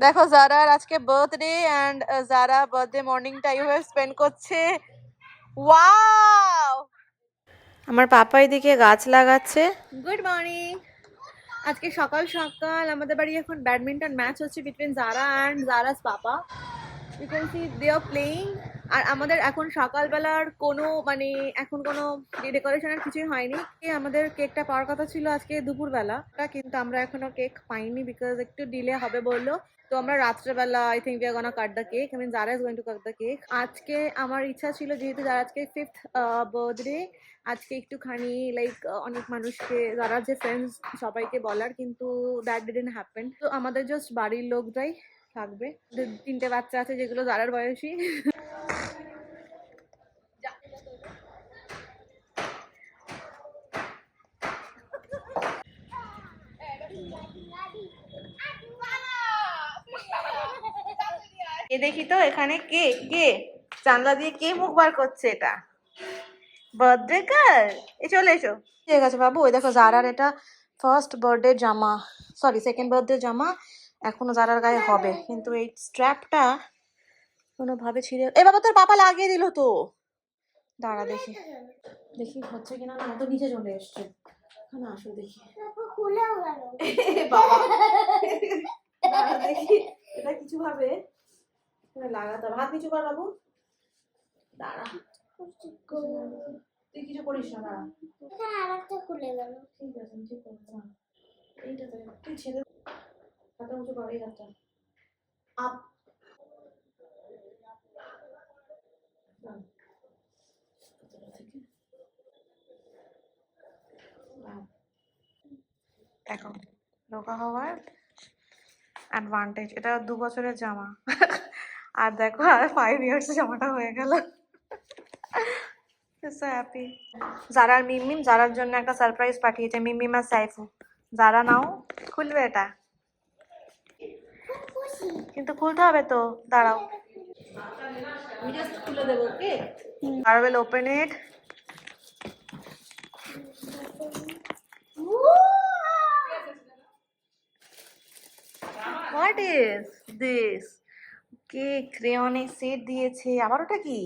দেখো জারার আজকে বার্থডে এন্ড জারা বার্থডে মর্নিংটা এইভাবে স্পেন্ড করছে। ওয়াও! আমার পাপা এদিকে গাছ লাগাচ্ছে। Good morning. আজকে সকাল সকাল আমাদের বাড়ি এখন ব্যাডমিন্টন ম্যাচ হচ্ছে between Zara and Zara's papa. You can see they are playing. আর আমাদের এখন সকালবেলার কোনো মানে এখন কোনো ডেকোরেশনের কিছুই হয়নি। আমাদের কেকটা পাওয়ার কথা ছিল আজকে দুপুরবেলা, কিন্তু আমরা এখনো কেক পাইনি বিকজ একটু ডিলে হবে বললো। তো আমরা রাত্রেবেলা I think we are gonna cut the cake. I mean Zara is going to cut the cake. আজকে আমার ইচ্ছা ছিল যেহেতু যারা আজকে 5th বার্থডে, আজকে একটুখানি লাইক অনেক মানুষকে যারা যে ফ্রেন্ডস সবাইকে বলার, কিন্তু দ্যাট ডিডন্ট হ্যাপেন। তো আমাদের জাস্ট বাড়ির লোকরাই থাকবে। 3টে বাচ্চা আছে যেগুলো জারার বয়সী। এ দেখি তো এখানে কে কে জানলা দিয়ে কে মুখ বার করছে? এটা বার্থডে গার্ল। চলে এসো। ঠিক আছে বাবু। ওই দেখো জারার এটা ফার্স্ট বার্থডে জামা, সরি সেকেন্ড বার্থডে জামা। এখনো জারার গায়ে হবে, কিন্তু এই স্ট্র্যাপটা কোনোভাবে ছিঁড়ে, এ বাবা তোর পাপা লাগিয়ে দিল তো। দাঁড়া দেখি দেখি হচ্ছে কিনা। না তো নিচে চলে এসছে। এখানে আসো দেখি। বাবা দাঁড়া দেখি এটা কিছু ভাবে লাগাতে হবে। হাত নিচু কর বাবু। দাঁড়া তুই কিছু করিস না। দাঁড়া আরেকটা খুলে গেল। ঠিক আছে ঠিক আছে। এইটা তুই ছেড়ে হাতটা উঁচু কর। এই হাতটা আপ। দেখো রোগা হওয়ার অ্যাডভান্টেজ। এটা 2 বছরের জামা। আর দেখো আর 5 ইয়ার্স জামাটা হয়ে গেল। So happy. জারার মিমিম জারার জন্য একটা সারপ্রাইজ পাঠিয়েছে। মিমিম আর সাইফু। জারা নাও খুলবে এটা, কিন্তু খুলতে হবে তো। দাঁড়াও আমি জাস্ট খুলে দেবো। Okay I will open it. What is this? কে ক্রেয়নের সেট দিয়েছে আবার? ওটা কি?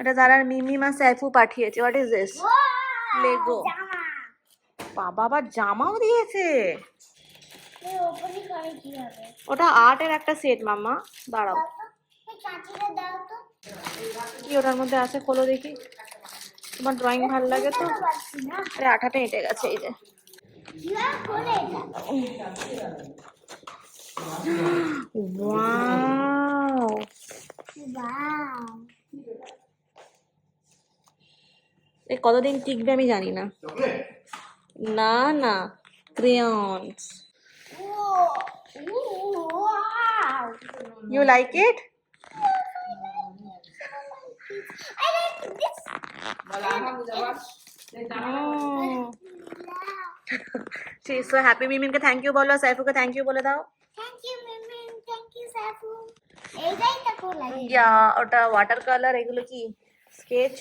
এটা জারার মিমিমা সাইফু পাঠিয়েছে। What is this? লেগো। বাবা আবার জামাও দিয়েছে। ওটা আর্টের একটা সেট মাম্মা। দাঁড়াও কি ওটার মধ্যে আছে খোলো দেখি। তোমার ড্রয়িং ভালো লাগে তো। আরে আঠাটা এঁটে গেছে। এই যে ওয়াও এ কতদিন টিকবে আমি জানি না। না না crayons. You like it? I like this. She is so happy. মিমিমকে থ্যাংক ইউ বলো, সাইফুকে থ্যাংক ইউ বলে দাও। থ্যাংক ইউ মিমিম, থ্যাংক ইউ সাইফু। এইটাই তো খুব লাগে। ইয়া ওটা ওয়াটার কালার, এগুলো কি স্কেচ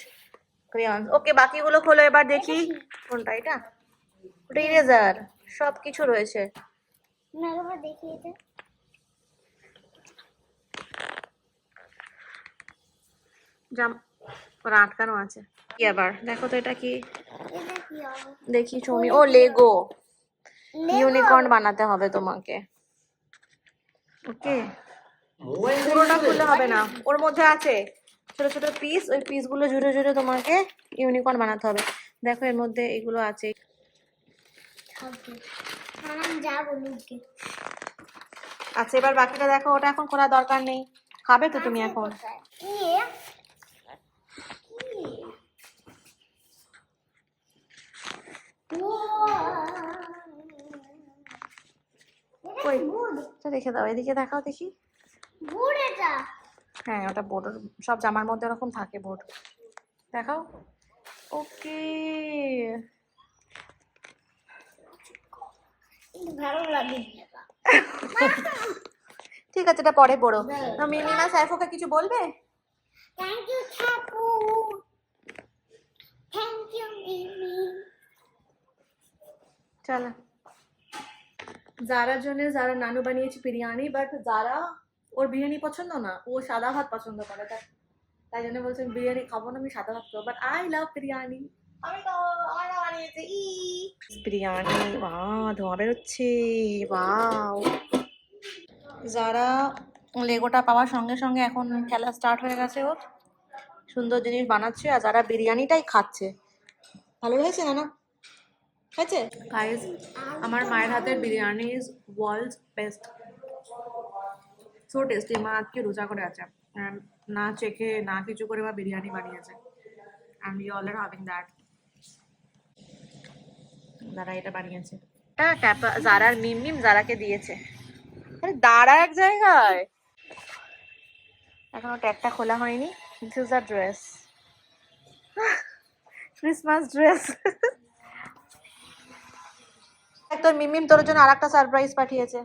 ক্রেয়ন্স। ওকে বাকিগুলো খোলো এবার দেখি। কোনটা এটা? ওটা ইরেজার। সব কিছু রয়েছে। না বাবা দেখি এটা। জাম ওরা আটকানো আছে কি আবার? দেখো তো এটা কি। দেখি ছবি। ও লেগো। ইউনিকর্ন বানাতে হবে তোমাকে। ওকে পুরোটা খুললে হবে না, ওর মধ্যে আছে ছোট ছোট পিস। ওই পিসগুলো জুড়ে জুড়ে তোমাকে ইউনিকর্ন বানাতে হবে। দেখো এর মধ্যে এগুলো আছে। আচ্ছা এবার বাকিটা দেখো। ওটা এখন খোলা দরকার নেই, খাবে তো তুমি এখন। ওই রেখে দাও, এদিকে দেখাও দেখি। হ্যাঁ ওটা বোর্ড। সব জামার মধ্যে এরকম থাকে বোর্ড। দেখাও। ওকে ভালো লাগে। ঠিক আছে এটা পরে পড়ো। মিমিমা সাইফুকে কিছু বলবে? থ্যাংক ইউ সাইফু, থ্যাংক ইউ মিমি। চলো জারার জন্য জারা নানু বানিয়েছে বিরিয়ানি, বাট জারা ওর বিরিয়ানি পছন্দ না, ও সাদা ভাত পছন্দ করে, তাই জন্য বলছে বিরিয়ানি খাবো না, আমি সাদা ভাত খাবো, বাট আই লাভ বিরিয়ানি। আমি তো আমার মা বানিয়েছে বিরিয়ানি। ধোঁয়া বেরোচ্ছে, ওয়াও। যারা লেগোটা পাওয়ার সঙ্গে সঙ্গে এখন খেলা স্টার্ট হয়ে গেছে ওর, সুন্দর জিনিস বানাচ্ছে, আর যারা বিরিয়ানিটাই খাচ্ছে। ভালো হয়েছে না? হয়েছে গাইস, আমার মায়ের হাতের biryani is world's best, so tasty. মা আজকে রোজা করে আছে, না চেখে না কিছু করে মা বিরিয়ানি বানিয়েছে, and we all are having that. যারা এটা বানিয়েছে, জারার মিম জারাকে দিয়েছে। আরে দাঁড়া এক জায়গায়, এখনো ট্যাগটা খোলা হয়নি। This is a dress, Christmas dress. তোর মিমিম তোর জন্য আরেকটা সারপ্রাইজ পাঠিয়েছে।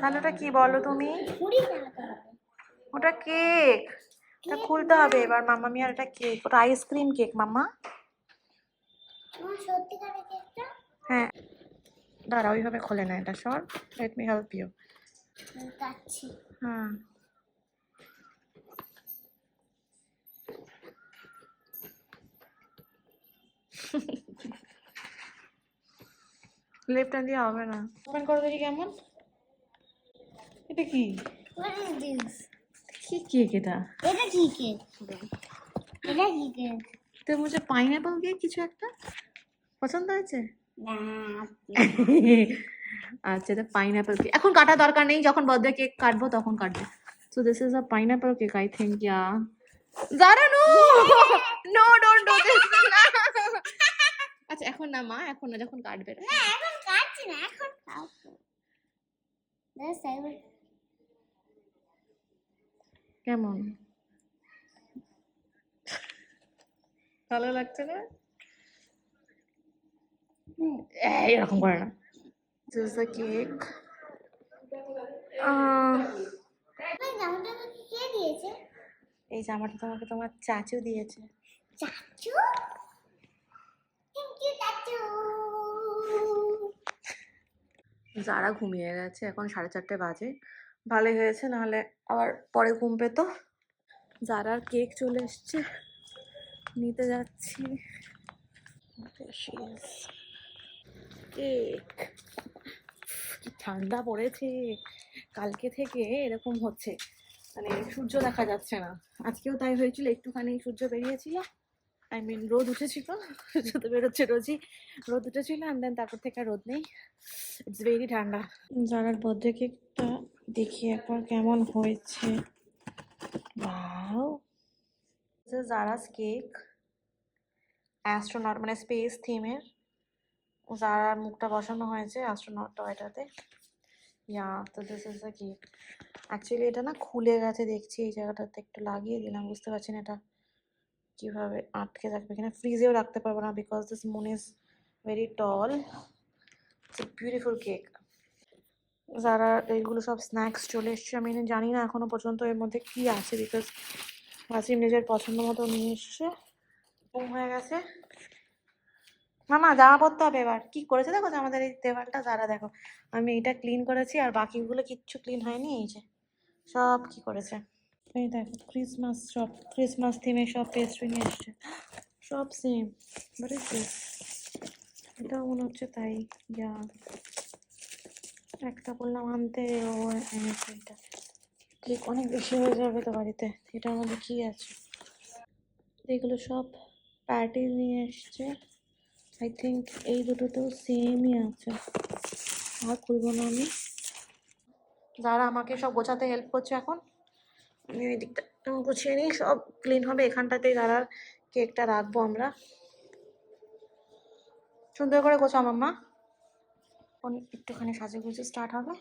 তাহলে ওটা কি বলো তুমি? ওটা কেক, এটা খুলতে হবে এবার। মাম্মা মিয়ার এটা কেক, ওটা আইসক্রিম কেক মাম্মা। হ্যাঁ দাঁড়া, ওইভাবে খোলে না এটা, সর, লেট মি হেল্প ইউ। হ্যাঁ লেফট হ্যান্ড দিয়ে হবে না। ওপেন করে দেখি কেমন। এটা কি? কি কেক এটা? এটা কি কেক? এটা কি কেক? তো মুঝে পাইনাপল কেক কিছু একটা পছন্দ হয়েছে। না আচ্ছা, এটা পাইনাপল কেক। এখন কাটা দরকার নেই, যখন বার্থডে কেক কাটবো তখন কাটবে। So this is a pineapple cake I think, yeah. Zara no no, don't do this. আচ্ছা এখন না মা, এখন না, যখন কাটবে। না এখন কাটছি না, এখন খাও তো। কেমন ভালো লাগছে না? এরকম করে না। This is the cake. জামাটা আমাকে কে দিয়েছে? এই জামাটা তোমাকে তোমার চাচু দিয়েছে। চাচু? থ্যাংক ইউ চাচু। যারা ঘুমিয়ে গেছে, এখন 4:30 বাজে। ভালোই হয়েছে, নাহলে আবার পরে ঘুম পেতো। যারার কেক চলে এসছে, নিতে যাচ্ছি। কেক কি ঠান্ডা পড়েছে, কালকে থেকে এরকম হচ্ছে, মানে সূর্য দেখা যাচ্ছে না। আজকেও তাই হয়েছিল, একটুখানি সূর্য বেরিয়েছিল, আই মিন রোদ উঠেছিল, সূর্য তো বেরোচ্ছে রোজই, রোদ উঠেছিল, অ্যান্ড দেন তারপর থেকে আর রোদ নেই। ইটস ভেরি ঠান্ডা। যারার বার্থডে কেকটা দেখি একবার কেমন হয়েছে। Wow, this is Zara's cake, astronaut মানে স্পেস থিমের। জারার মুখটা বসানো হয়েছে অ্যাস্ট্রোনট টয়টাতে। ইয়া, তো this is the cake. Actually এটা না খুলে গেছে দেখছি, এই জায়গাটাতে একটু লাগিয়ে দিলাম, বুঝতে পারছি না এটা কিভাবে আটকে থাকবে, এখানে ফ্রিজেও রাখতে পারবো না, because this moon is very tall. It's a beautiful cake. যারা এইগুলো সব স্ন্যাক্স চলে এসছে, আমি জানি না এখনো পর্যন্ত এর মধ্যে কি আছে, বিকজ ওয়াসিম নিজের পছন্দ মতো নিয়ে এসছে। ঘুম হয়ে গেছে। মামা জামা পরতে হবে এবার। কি করেছে দেখো, আমাদের এই দেওয়ালটা, যারা দেখো আমি এটা ক্লিন করেছি, আর বাকিগুলো কিচ্ছু ক্লিন হয়নি। এই যে সব কি করেছে, এই দেখো ক্রিসমাস, সব ক্রিসমাস থিমে সব পেস্ট্রি নিয়ে এসছে, সব সেম। বাট এটাও মনে হচ্ছে তাই। যা একটা বললাম আনতে, ও এনেছে এটা। কেক অনেক বেশি হয়ে যাবে তো বাড়িতে, এটার মধ্যে কি আছে? এগুলো সব পার্টি নিয়ে এসছে, আই থিঙ্ক এই দুটোতেও সেমই আছে, আর খুলবো না আমি। যারা আমাকে সব গোছাতে হেল্প করছে এখন, আমি ওই দিকটা গুছিয়ে নিই, সব ক্লিন হবে এখানটাতেই। যারা কেকটা রাখবো আমরা, সুন্দর করে গোছাও মাম্মা, একটুখানি সাজে গুজে স্টার্ট হবে।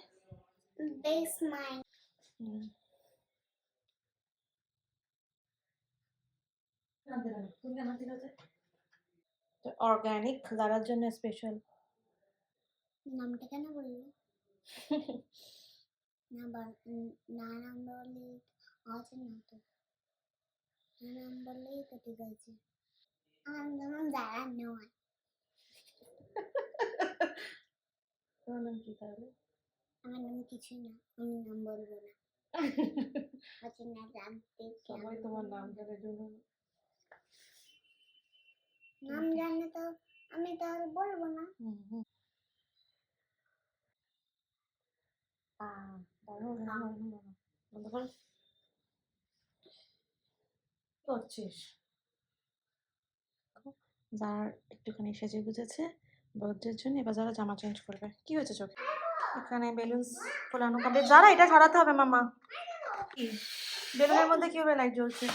অর্গানিক, যারার জন্য স্পেশাল। নামটা কেন বললি? না নাম বললে আছে না তো, নাম বললেই তো ঠিক আছে। আমার নাম জারা নয়। তোমার নাম কি তাহলে? আমার নাম কিছু না, আমি নাম বলবো না। আচ্ছা না জানতে সবাই তোমার নাম জানার জন্য নাম জানলে তো আমি তাহলে বলবো না। বন্ধ কর। করছিস যার একটুখানি সেজে গুজেছে বার্থডের জন্য, এবার যারা জামা চেঞ্জ করবে। কি হয়েছে চোখে? এখানে বেলুন ফোলানো কমপ্লিট। যারা এটা সরাতে হবে মামা। কি বেলুনের মধ্যে কিভাবে লাইট জ্বলছে?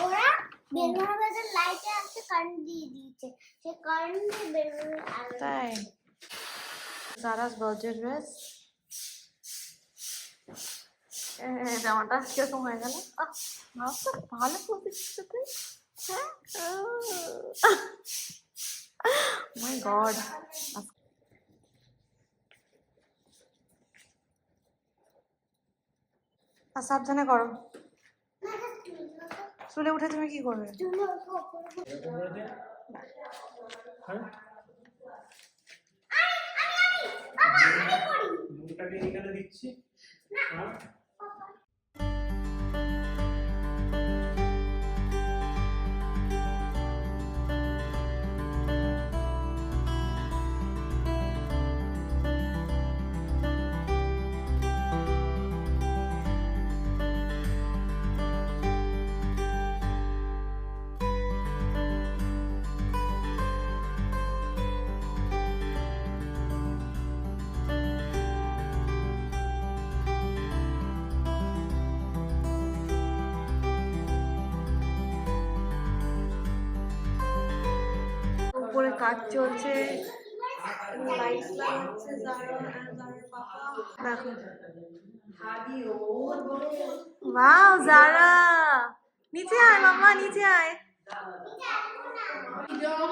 ওরা বেলুনের মধ্যে লাইটে আছে কারেন্ট দিয়ে দিয়েছে, সে কারেন্ট দিয়ে বেলুন আলো। তাই জারাস বার্থডে ড্রেস। জামাটা কিরকম হয়ে গেল? ভালো পজিশন তুই। হ্যাঁ মাই গড। আর সাবধানে করো। চুলে উঠে তুমি কি করবে? দিচ্ছি। উপরে কাজ চলছে, লাইট লাগাচ্ছে জারা আর জারার পাপা। দেখো ওয়াও জারা, নিচে আয় মামা, নিচে আয়।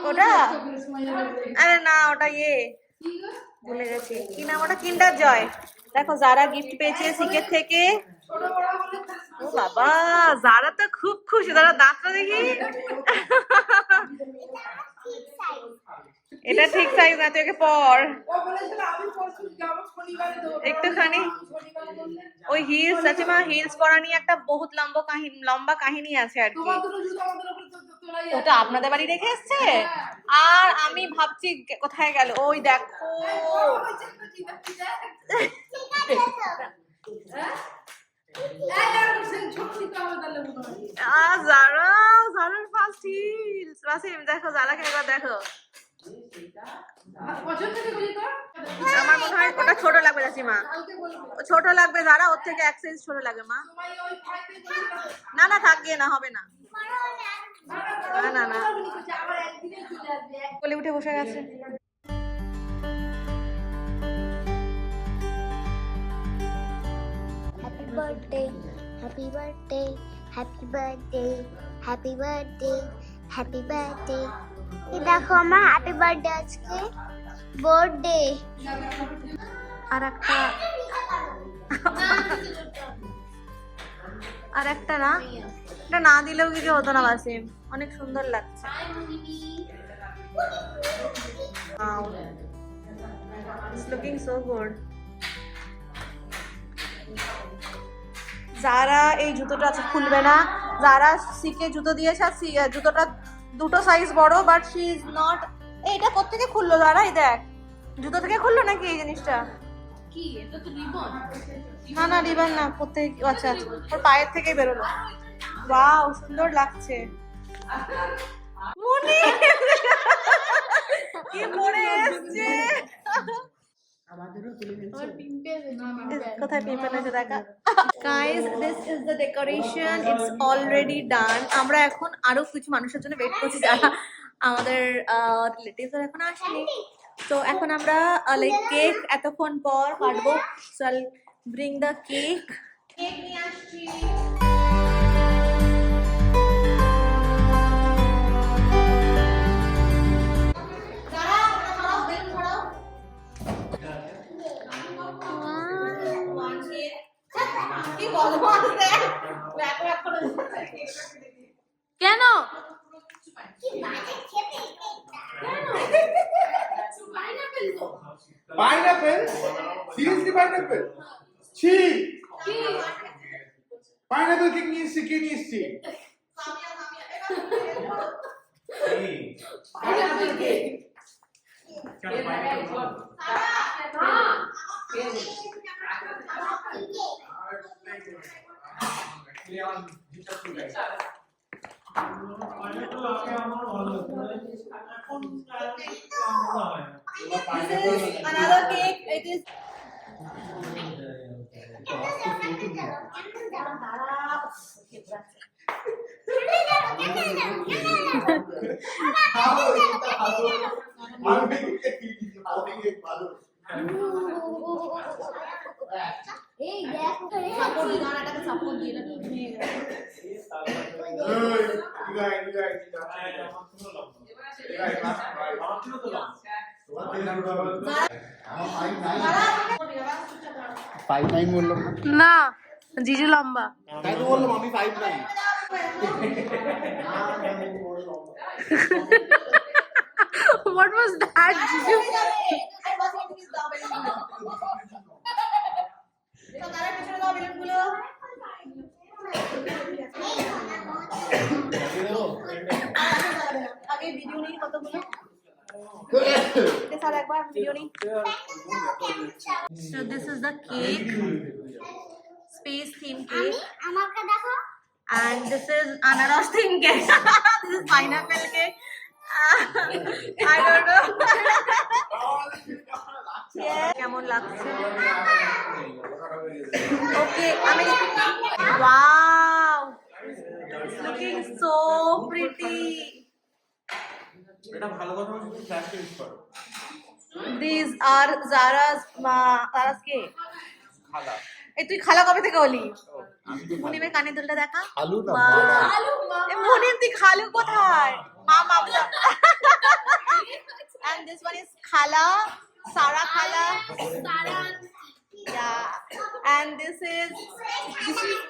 ওটা আরে না, ওটা ইয়ে ভুলে গেছি কি নাম ওটা, কিন্ডার জয়। দেখো জারা গিফট পেয়েছে সিকের থেকে। ও বাবা, জারা তো খুব খুশি। জারা দাঁতটা দেখি। এটা ঠিক সাইজ না, তুই পর একটুখানি। ওই হিলস আছে মা, হিলস পরা নিয়ে একটা বহুত লম্বা কাহিনী আছে আর কি। ওটা আপনাদের বাড়ি রেখে এসছে আর আমি ভাবছি কোথায় গেল। ওই দেখো জারার ফার্স্ট হিলস। ওয়াসিম দেখো জারাকে একবার দেখো। আমার মনে হয় ওটা ছোট লাগবে জাসিমা, ছোট লাগবে জারা, ওর থেকে এক সাইজ ছোট লাগবে মা। না না থাক গিয়ে, না হবে না। না না না, কোলে উঠে বসে গেছে। Happy birthday, happy birthday, happy birthday, happy birthday, happy birthday. এই দেখো আমার হ্যাপি বার্থডে আজকে বার্থডে। আর একটা না, এটা না দিলেও কিছু হতো না ওয়াসিম, অনেক সুন্দর লাগছে। Wow, it's looking so good. যারা এই জুতোটা আছে খুলবে না। যারা সিকে জুতো দিয়েছে, জুতোটা দুটো সাইজ বড়, বাট শি ইজ নট। এইটা কোত্থেকে খুললো যারা? এই দেখ, জুতো থেকে খুললো নাকি এই জিনিসটা? কি এটা তো রিবন। না না রিবন না, কোত্থেকে? আচ্ছা আচ্ছা, ওর পায়ের থেকে বেরোলো। ওয়াও সুন্দর লাগছে। মনি কি পরে এসেছে। কোথায় পিম্পল আছে দেখা। Guys, this is the decoration. It's already done. আমরা এখন আরো কিছু মানুষের জন্য ওয়েট করছি যারা আমাদের রিলেটিভস এখন আসেনি। তো এখন আমরা লাইক কেক এতক্ষণ পর কাটবো। So I'll bring the cake. Cake নিয়ে আসছি। কেন Pineapple? Seriously pineapple? ছি পাইনাপল কেক নিয়ে এসছি কে নিয়ে এসছি Another cake. It is. না জিজু লম্বা তাই তো বললাম আমি 5 নাই what was that জিজু আগে ভিডিও নেই কতগুলো স্যার একবার ভিডিও নেই so this is the cake space theme cake আমাকে দেখো and this is ananas theme cake this is pineapple cake I don't know কেমন লাগছে ওকে আমি wow it's looking so pretty এটা ভালো কথা হচ্ছে ফ্ল্যাশ ইউজ করো these are Zara's cake খালা এই তুই খালা কবে থেকে হলি মুনিমের কানে দুলটা দেখা আলু না এই মুনিম তুই খালু কোথায় মামা and this one is khala Sara khala yeah and this is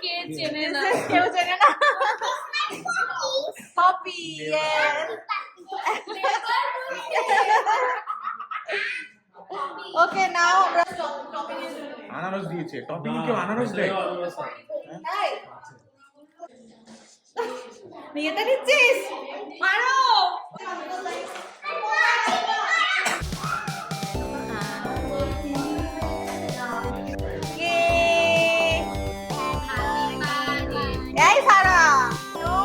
কে চেনে না this is কেউ জানে না Poppy yes okay now আমরা topping এর জন্য আনারস দিয়েছে টপিং কি আনারস দেয় এই নিয়েটা নিচ্ছিস মারো এই সারা নো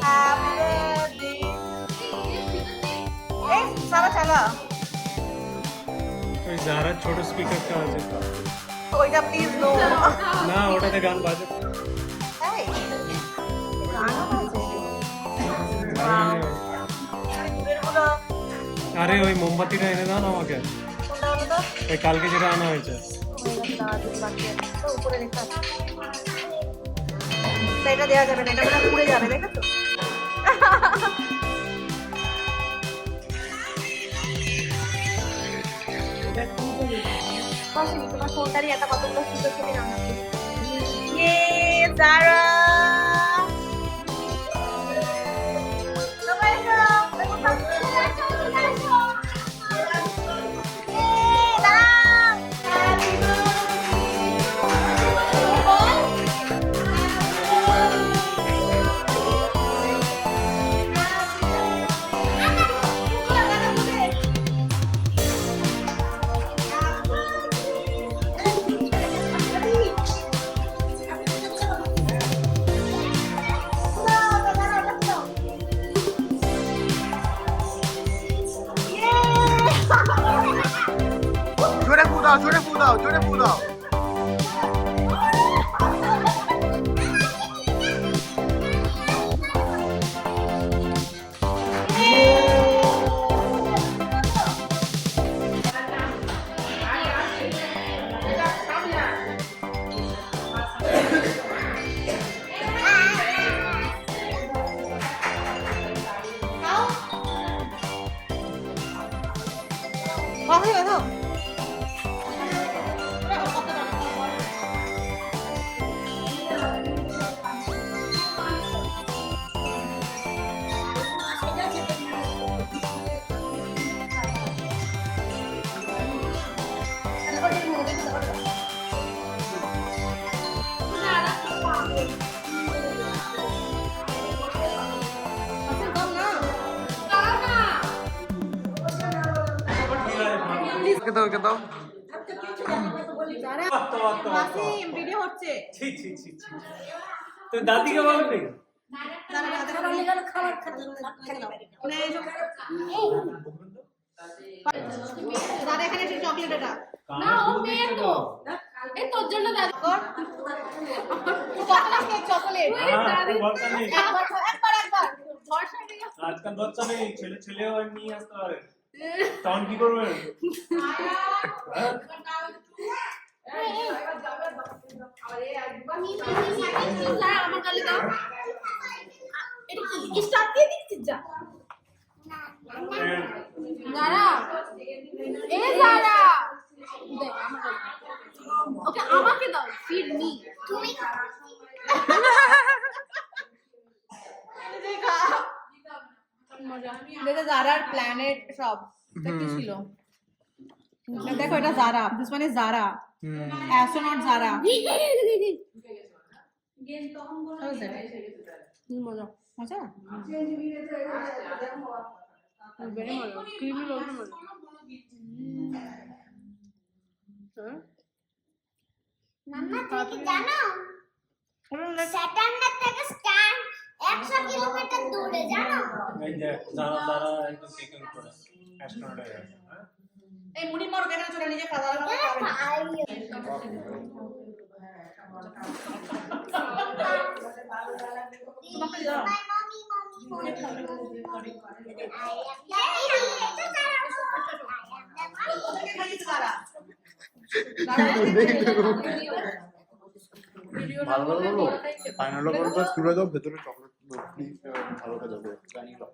হ্যাপি বার্থডে এই সারা চালা ওই যারা ছোট স্পিকার টা আছে ওইটা প্লিজ নো না ওটাতে গান বাজে এই গানও বাজে দূরেরগুলো আরে ওই মোমবাতিটা এনে দাও না আমাকে কোনটা হলো তো ওই কালকে যেটা আনা হয়েছে উপরে লেখা আছে এটা দেওয়া যাবে না এটা মানে পুড়ে যাবে দেখেছো তোমার ফোনটারই একটা কতগুলো সুন্দর ছবি রান্না ইয়ে জারা জোরে ফু দাও জোরে ফু দাও কথা ওকে দাও ওকে দাও যারা মাসি ভিডিও হচ্ছে ছি ছি ছি ছি তো দাদিকে বলবি দাদা এখানে একটু চকলেট এটা না ও মেয়ে তো এই তোর জন্য দাদা চকলেট ভরসা নেই একবার ভরসা নেই আজকাল বাচ্চা নেই ছেলে ছেলেও আর নিয়ে আসতে পারে তখন কি করবে আমার গালে দাও এটা কি স্টার্ট দিয়ে দিচ্ছিস যা যারা এ যারা দে আমার গালে ওকে আমাকে দাও ফিড মি তুমি দেখো জারার প্ল্যানেট সব এটা কি ছিল দেখো এটা Zara this one is Zara astronaut Zara মজা আচ্ছা ভেরি মজা ক্রিমি রোল মজা মাম্মা তুমি কি জানো স্যাটার্নের থেকে স্টার 100 কিলোমিটার দূরে জানো এই যে যারা যারা একটু কেকের উপরে অ্যাস্ট্রোনট হয়ে গেছে এই মুড়ি মার কেন চলে নিজে খাওয়া ভালো ভালো বলো ফাইনাল করবো তুলে দাও ভেতরে চকলেট প্লিজ ভালো করে দেবো জানি দাও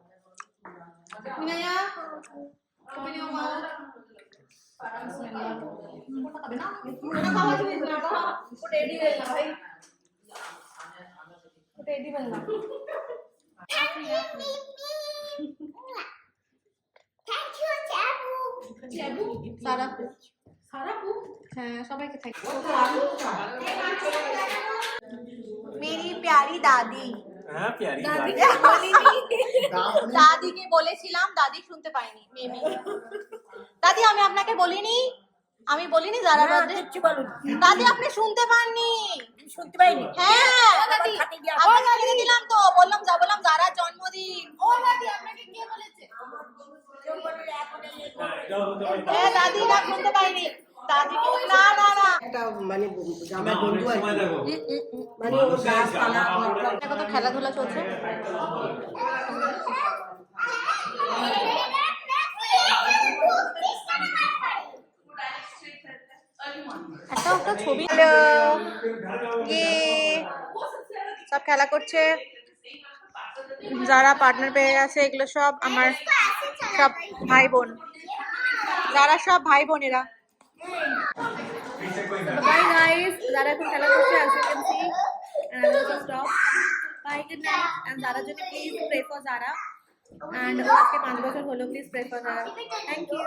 থ্যাংক ইউ চ্যাবু সারাপু হ্যাঁ সবাইকে থ্যাংক मेरी प्यारी दादी হ্যাঁ প্যারি দাদি দাদিকে বলেছিলাম দাদি শুনতে পাইনি মেবি দাদি আমি আপনাকে বলিনি আমি বলিনি যারা দাদি আপনি শুনতে পাননি শুনতে পাইনি হ্যাঁ দাদি আপনাকে লিখে দিলাম তো বললাম যারা জন্মদিন ও দাদি আপনাকে কে বলেছে এটাও হতে পারে হ্যাঁ দাদি না শুনতে পাইনি দাদি না না না একটা মানে আমার বন্ধু আর সময় দেখো মানে ও গাছপালা কত খেলাধুলা চলছে একটা ছবি সব খেলা করছে যারা পার্টনার পেয়ে গেছে এগুলো সব আমার সব ভাই বোন যারা সব ভাই বোনেরা বাই গাইস যারা এখন খেলা করছে as you can see and I will just stop bye good night and যারা জন্য please pray for Zara and আজকে 5 বছর হলো please pray for her thank you